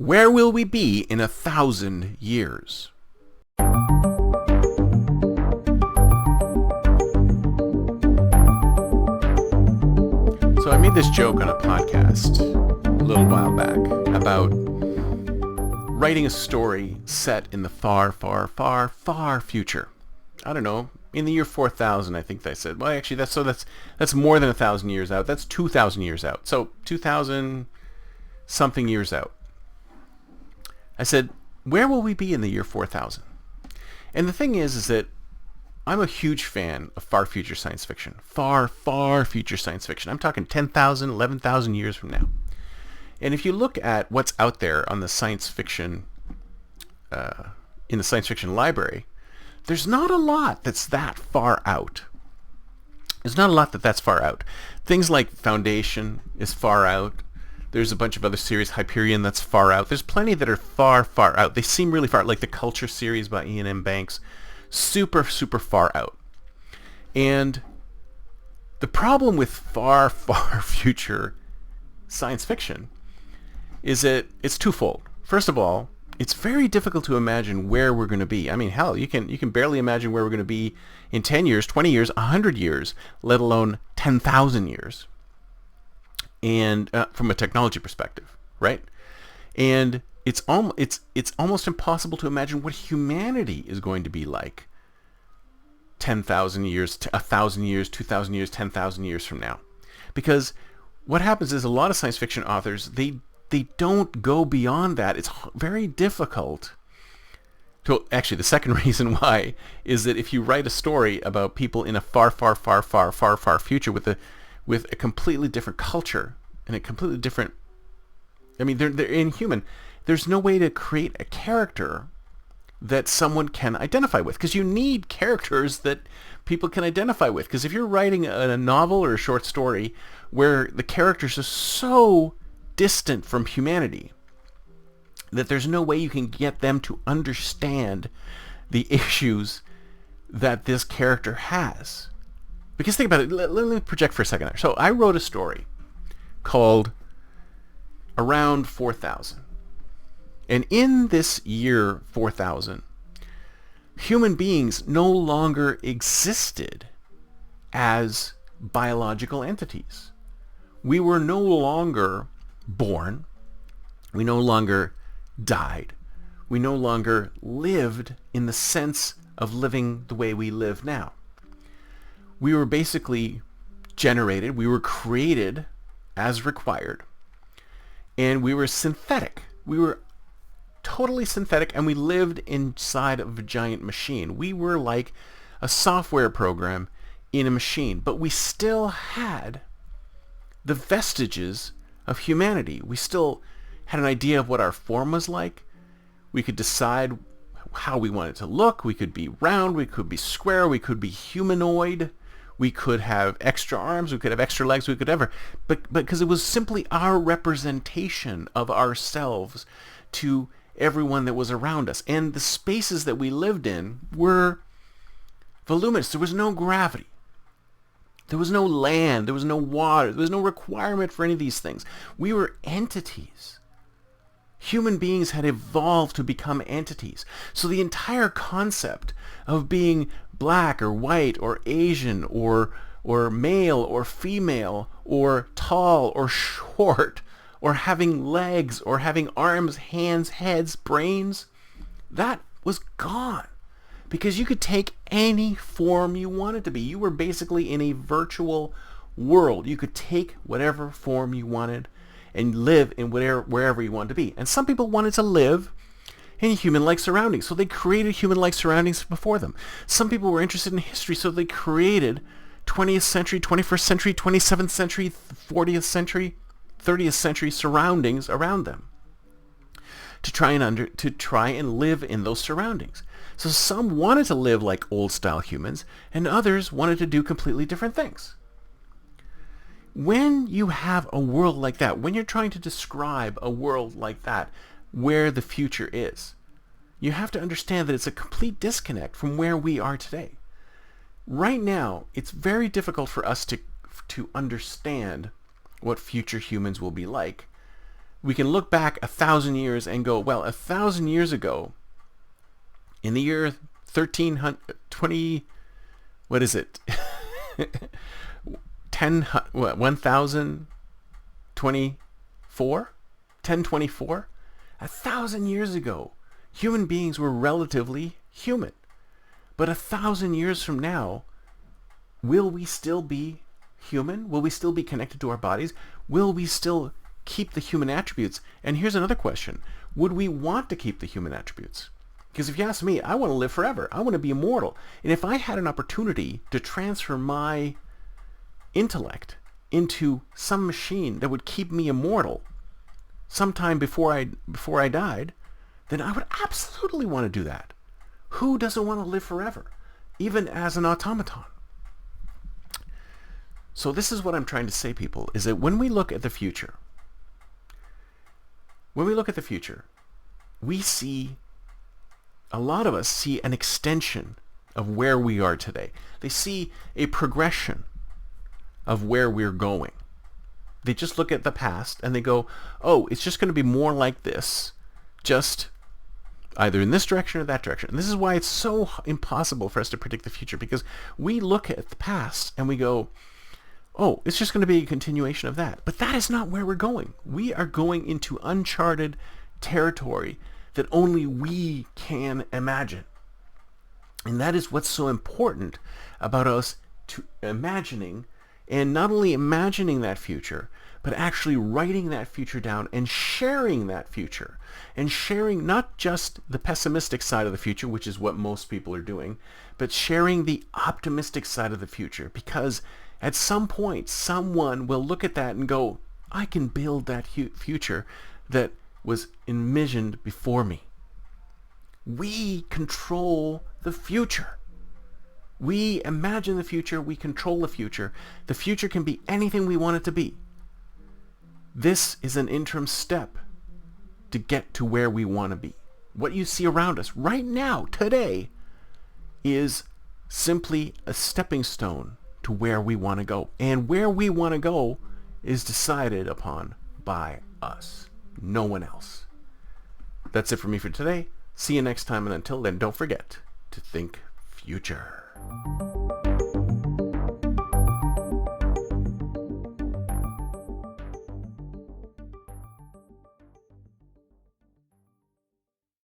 Where will we be in 1,000 years? So I made this joke on a podcast a little while back about writing a story set in the far, far, far, far future. I don't know, in the year 4000, I think they said. Well, actually, that's more than 1,000 years out. That's 2,000 years out. So 2,000 something years out. I said, where will we be in the year 4000? And the thing is that I'm a huge fan of far future science fiction. Far, far future science fiction. I'm talking 10,000, 11,000 years from now. And if you look at what's out there on the science fiction, in the science fiction library, there's not a lot that's that far out. There's not a lot that's far out. Things like Foundation is far out. There's a bunch of other series, Hyperion, that's far out. There's plenty that are far, far out. They seem really far, like the Culture series by Ian M. Banks. Super, super far out. And the problem with far, far future science fiction is that it's twofold. First of all, it's very difficult to imagine where we're going to be. I mean, hell, you can barely imagine where we're going to be in 10 years, 20 years, 100 years, let alone 10,000 years. And from a technology perspective, right? And it's almost impossible to imagine what humanity is going to be like 10,000 years, 1,000 years, 2,000 years, 10,000 years from now. Because what happens is a lot of science fiction authors, they don't go beyond that. It's very difficult. Actually, the second reason why is that if you write a story about people in a far, far, far, far, far, far future with a completely different culture and a completely different, I mean, they're inhuman. There's no way to create a character that someone can identify with, because you need characters that people can identify with. Because if you're writing a novel or a short story where the characters are so distant from humanity that there's no way you can get them to understand the issues that this character has. Because think about it, let me project for a second there. So I wrote a story called Around 4000. And in this year 4000, human beings no longer existed as biological entities. We were no longer born. We no longer died. We no longer lived in the sense of living the way we live now. We were basically generated, we were created as required, and we were synthetic. We were totally synthetic, and we lived inside of a giant machine. We were like a software program in a machine, but we still had the vestiges of humanity. We still had an idea of what our form was like. We could decide how we wanted to look. We could be round, we could be square, we could be humanoid. We could have extra arms, we could have extra legs, we could ever, but because it was simply our representation of ourselves to everyone that was around us. And the spaces that we lived in were voluminous. There was no gravity. There was no land. There was no water. There was no requirement for any of these things. We were entities. Human beings had evolved to become entities. So the entire concept of being black or white or Asian or male or female or tall or short or having legs or having arms, hands, heads, brains, that was gone. Because you could take any form you wanted to be. You were basically in a virtual world. You could take whatever form you wanted and live in wherever you wanted to be. And some people wanted to live in human-like surroundings, so they created human-like surroundings before them. Some people were interested in history, so they created 20th century, 21st century, 27th century, 40th century, 30th century surroundings around them to try and live in those surroundings. So some wanted to live like old-style humans, and others wanted to do completely different things. When you have a world like that, when you're trying to describe a world like that, where the future is, you have to understand that it's a complete disconnect from where we are today. Right now, it's very difficult for us to understand what future humans will be like, we can look back 1,000 years and go, well, 1,000 years ago, in the year 1320, what is it? 1024? 1024? 1,000 years ago, human beings were relatively human. But 1,000 years from now, will we still be human? Will we still be connected to our bodies? Will we still keep the human attributes? And here's another question. Would we want to keep the human attributes? Because if you ask me, I want to live forever. I want to be immortal. And if I had an opportunity to transfer my intellect into some machine that would keep me immortal sometime before I died, then I would absolutely want to do that. Who doesn't want to live forever, even as an automaton? So this is what I'm trying to say, people, is that when we look at the future, we see, a lot of us see an extension of where we are today. They see a progression of where we're going. They just look at the past and they go, oh, it's just going to be more like this, just either in this direction or that direction. And this is why it's so impossible for us to predict the future, because we look at the past and we go, oh, it's just going to be a continuation of that. But that is not where we're going. We are going into uncharted territory that only we can imagine. And that is what's so important about us to imagining, and not only imagining that future, but actually writing that future down and sharing that future. And sharing not just the pessimistic side of the future, which is what most people are doing, but sharing the optimistic side of the future. Because at some point, someone will look at that and go, I can build that future that was envisioned before me. We control the future. We imagine the future. We control the future. The future can be anything we want it to be. This is an interim step to get to where we want to be. What you see around us right now, today, is simply a stepping stone to where we want to go. And where we want to go is decided upon by us, no one else. That's it for me for today. See you next time, and until then, don't forget to think future.